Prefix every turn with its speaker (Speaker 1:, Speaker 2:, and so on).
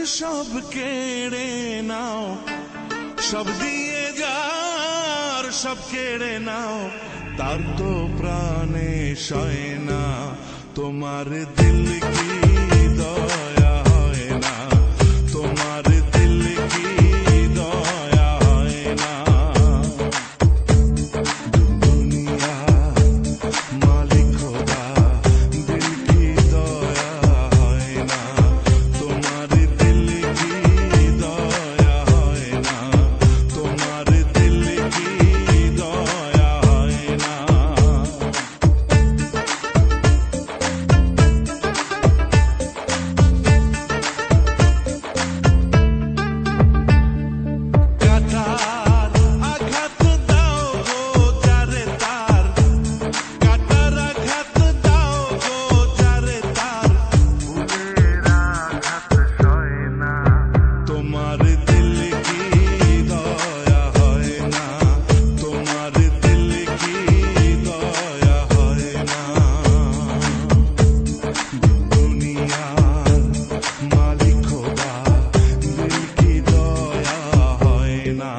Speaker 1: সব কেড়ে নাও, সব দিয়ে যার সব কেড়ে নাও, তার তো প্রাণে সয় না। তোমার দিল কি দয়া হয় না, তোমার দিল কি দয়া হয় না। দুনিয়া মালিক খোদা, দিল কি দয়া হয় না, তোমার দিল কি দয়া হয় না, তোমার দিল কি দয়া হয় না। কাটার আঘাত দাও গো যারে তার, কাটার আঘাত দাও গো যারে তার, ফুলের আঘাত সয় না। তোমার দিল কি দয়া হয় না, তোমার দিল কি দয়া হয় না। দুনিয়ার মালিক খোদা, দিল কি দয়া হয় না।